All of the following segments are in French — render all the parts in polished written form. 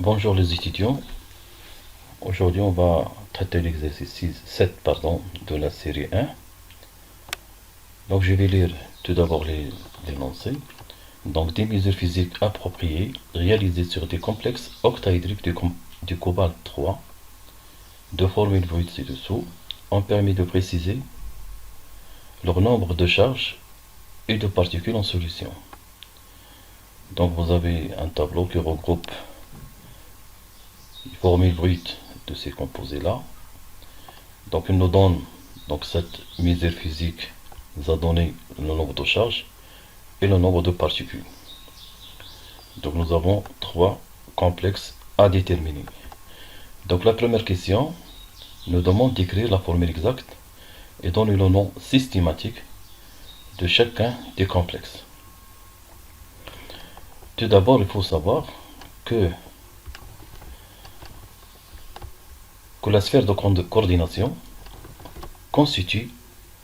Bonjour les étudiants, aujourd'hui on va traiter l'exercice 7 de la série 1. Donc je vais lire tout d'abord l'énoncé. Donc des mesures physiques appropriées réalisées sur des complexes octaédriques du cobalt 3, de formule brute ci-dessous, ont permis de préciser leur nombre de charges et de particules en solution. Donc vous avez un tableau qui regroupe les formules brutes de ces composés-là. Donc il nous donne, donc cette mesure physique nous a donné le nombre de charges et le nombre de particules. Donc nous avons trois complexes à déterminer. Donc la première question nous demande d'écrire la formule exacte et donner le nom systématique de chacun des complexes. Tout d'abord, il faut savoir que la sphère de coordination constitue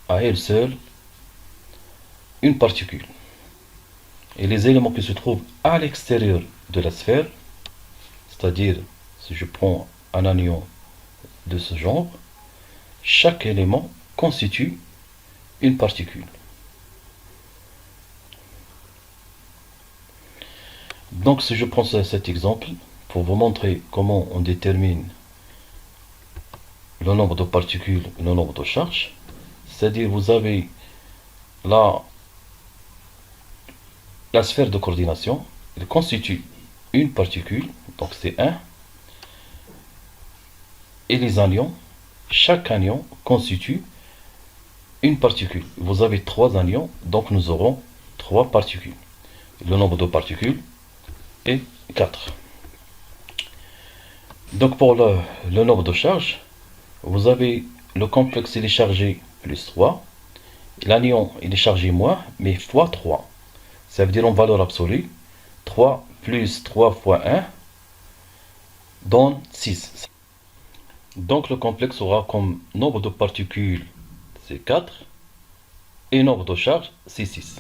à elle seule une particule. Et les éléments qui se trouvent à l'extérieur de la sphère, c'est-à-dire si je prends un anion de ce genre, chaque élément constitue une particule. Donc si je prends cet exemple pour vous montrer comment on détermine le nombre de particules et le nombre de charges, c'est-à-dire vous avez la sphère de coordination, elle constitue une particule, donc c'est 1, et les anions, chaque anion constitue une particule. Vous avez 3 anions, donc nous aurons 3 particules. Le nombre de particules est 4. Donc pour le nombre de charges, vous avez le complexe il est chargé plus 3, l'anion il est chargé moins, mais fois 3. Ça veut dire en valeur absolue, 3 plus 3 fois 1 donne 6. Donc le complexe aura comme nombre de particules, c'est 4, et nombre de charges, c'est 6.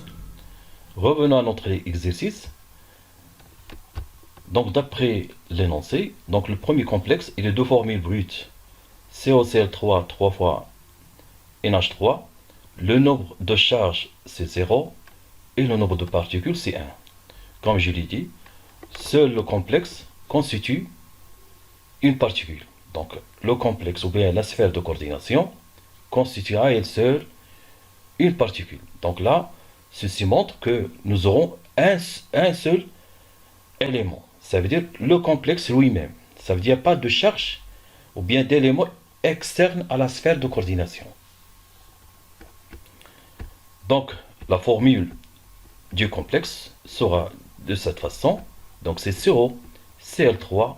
Revenons à notre exercice. Donc d'après l'énoncé, donc le premier complexe, il est de formule brute COCl3 3 fois NH3. Le nombre de charges, c'est 0, et le nombre de particules, c'est 1. Comme je l'ai dit, seul le complexe constitue une particule. Donc le complexe ou bien la sphère de coordination constitue à elle seule une particule. Donc là, ceci montre que nous aurons un seul élément. Ça veut dire le complexe lui-même. Ça veut dire pas de charge ou bien d'éléments externes à la sphère de coordination. Donc la formule du complexe sera de cette façon. Donc c'est CO, Cl3,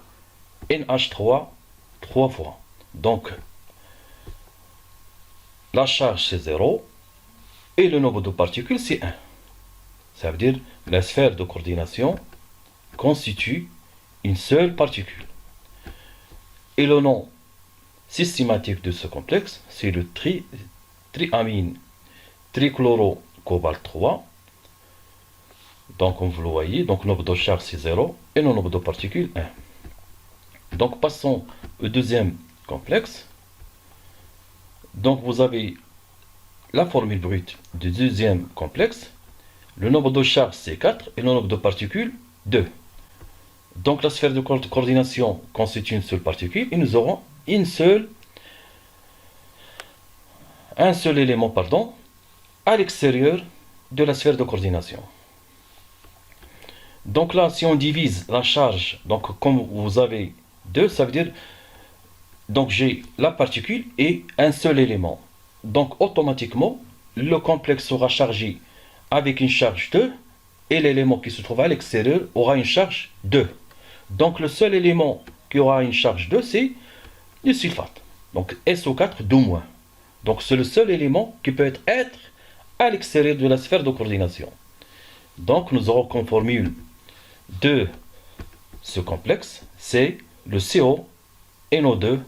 NH3, 3 fois. Donc la charge c'est 0 et le nombre de particules c'est 1. Ça veut dire que la sphère de coordination constitue une seule particule. Et le nom systématique de ce complexe, c'est le triamine trichlorocobalt 3. Donc, comme vous le voyez, donc le nombre de charges c'est 0 et le nombre de particules 1. Donc, passons au deuxième complexe. Donc, vous avez la formule brute du deuxième complexe. Le nombre de charges c'est 4 et le nombre de particules 2. Donc, la sphère de coordination constitue une seule particule et nous aurons un seul élément à l'extérieur de la sphère de coordination. Donc là, si on divise la charge, donc comme vous avez 2, ça veut dire, donc j'ai la particule et un seul élément. Donc automatiquement, le complexe sera chargé avec une charge 2 et l'élément qui se trouve à l'extérieur aura une charge 2. Donc le seul élément qui aura une charge 2, c'est le sulfate. Donc SO4 2-. Donc c'est le seul élément qui peut être à l'extérieur de la sphère de coordination. Donc nous aurons comme formule de ce complexe, c'est le CO, NO2,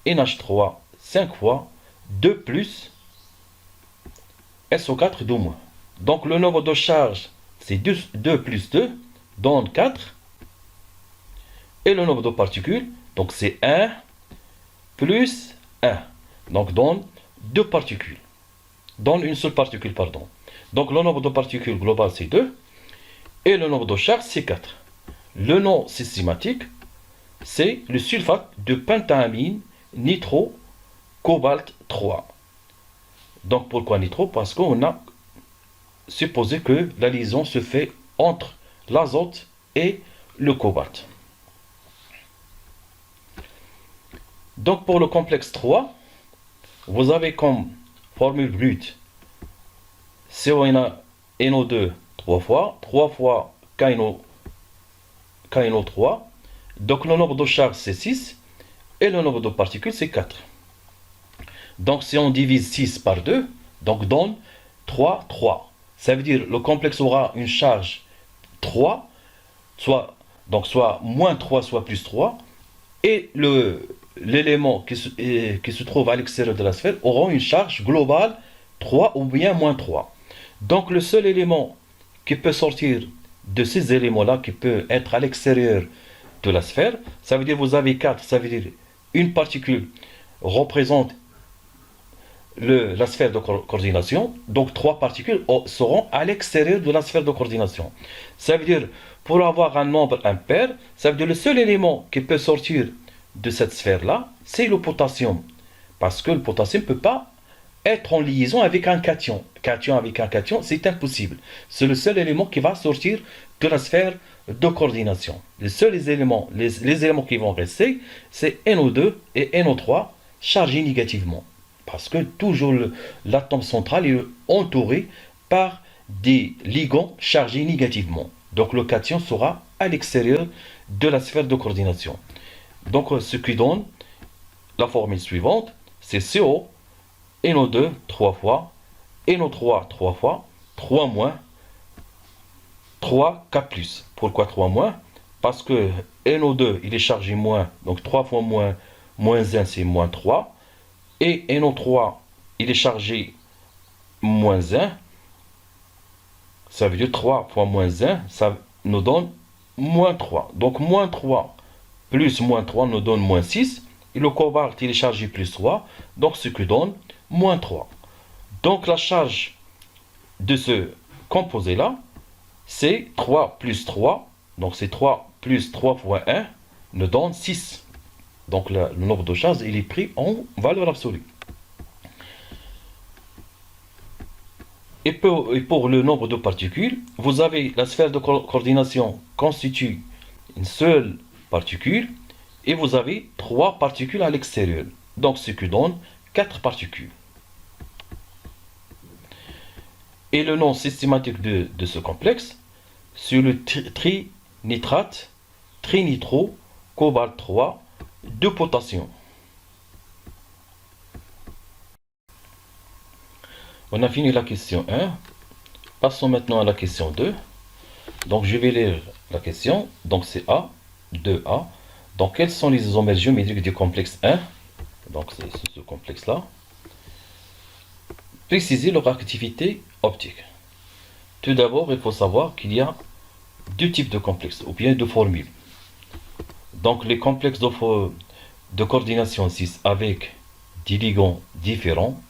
NH3, 5 fois, 2 plus SO4 2-. Donc le nombre de charges, c'est 2 plus 2, donne 4. et le nombre de particules, donc c'est 1 plus 1. Donc donne deux particules. Donne une seule particule, pardon. Donc le nombre de particules global c'est 2 et le nombre de charges c'est 4. Le nom systématique c'est le sulfate de pentaamine nitro cobalt 3. Donc pourquoi nitro? Parce qu'on a supposé que la liaison se fait entre l'azote et le cobalt. Donc pour le complexe 3, vous avez comme formule brute CONO2 3 fois KNO3. Donc le nombre de charges c'est 6 et le nombre de particules c'est 4. Donc si on divise 6 par 2, donc donne 3, 3. Ça veut dire le complexe aura une charge 3, soit moins 3, soit plus 3, et l'élément qui se trouve à l'extérieur de la sphère aura une charge globale 3 ou bien moins 3. Donc le seul élément qui peut sortir de ces éléments-là, qui peut être à l'extérieur de la sphère, ça veut dire vous avez 4, ça veut dire une particule représente la sphère de coordination, donc 3 particules seront à l'extérieur de la sphère de coordination. Ça veut dire, pour avoir un nombre impair, ça veut dire le seul élément qui peut sortir de cette sphère-là, c'est le potassium. Parce que le potassium ne peut pas être en liaison avec un cation. Cation avec un cation, c'est impossible. C'est le seul élément qui va sortir de la sphère de coordination. Les seuls éléments, les éléments qui vont rester, c'est NO2 et NO3 chargés négativement. Parce que toujours l'atome central est entouré par des ligands chargés négativement. Donc le cation sera à l'extérieur de la sphère de coordination. Donc ce qui donne la formule suivante, c'est CO, NO2 3 fois, NO3 3 fois, 3 moins, 3 K+. Pourquoi 3 moins? Parce que NO2 il est chargé moins, donc 3 fois moins, moins 1 c'est moins 3. Et NO3, il est chargé moins 1. Ça veut dire 3 fois moins 1, ça nous donne moins 3. Donc moins 3 plus moins 3 nous donne moins 6. Et le cobalt, il est chargé plus 3. Donc ce qui donne moins 3. Donc la charge de ce composé-là, c'est 3 plus 3. Donc c'est 3 plus 3 fois 1 nous donne 6. Donc le nombre de charges, il est pris en valeur absolue. Et pour le nombre de particules, vous avez la sphère de coordination constitue une seule particule et vous avez 3 particules à l'extérieur. Donc ce qui donne 4 particules. Et le nom systématique de ce complexe, c'est le trinitrate, trinitro, cobalt 3, de potassium. On a fini la question 1. Passons maintenant à la question 2. Donc je vais lire la question. Donc c'est A, 2A. Donc quels sont les isomères géométriques du complexe 1? Donc c'est ce complexe-là. Préciser leur activité optique. Tout d'abord, il faut savoir qu'il y a deux types de complexes, ou bien deux formules. Donc les complexes de coordination 6 avec des ligands différents,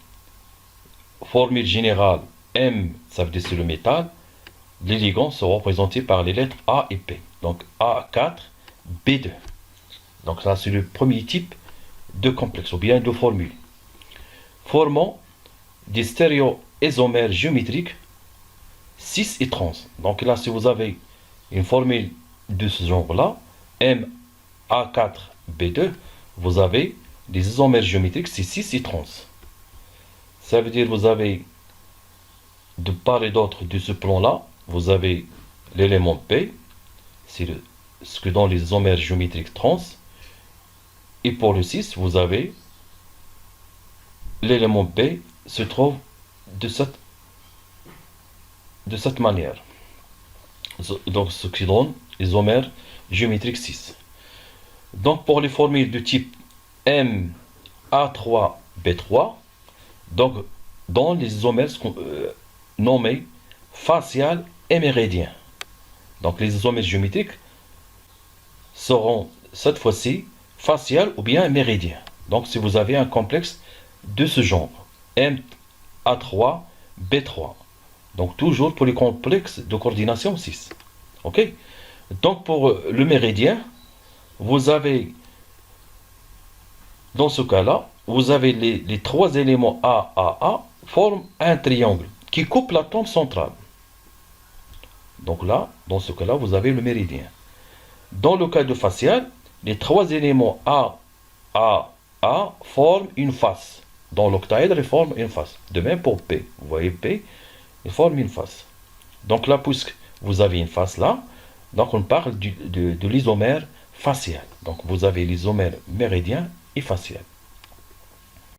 formule générale M, ça veut dire c'est le métal, les ligands sont représentés par les lettres A et P. Donc A4, B2. Donc là c'est le premier type de complexe, ou bien de formule. Formant des stéréoisomères géométriques 6 et trans. Donc là si vous avez une formule de ce genre-là, M A4B2, vous avez des isomères géométriques, c'est 6 et trans. Ça veut dire vous avez de part et d'autre de ce plan-là, vous avez l'élément P, c'est ce que dans les isomères géométriques trans. Et pour le 6, vous avez l'élément P se trouve de cette manière. Donc ce qui donne isomère géométrique 6. Donc pour les formules de type MA3B3, donc dans les isomères nommés facial et méridien. Donc les isomères géométriques seront cette fois-ci, facial ou bien méridien. Donc, si vous avez un complexe de ce genre, MA3, B3. Donc, toujours pour les complexes de coordination 6. OK? Donc, pour le méridien, vous avez, dans ce cas-là, vous avez les trois éléments A forment un triangle qui coupe la tombe centrale. Donc là, dans ce cas-là, vous avez le méridien. Dans le cas de facial, les trois éléments A forment une face. Dans l'octaèdre, ils forment une face. De même pour P. Vous voyez P, ils forment une face. Donc là, puisque vous avez une face là, donc on parle de l'isomère facial. Donc vous avez l'isomère méridien et facial.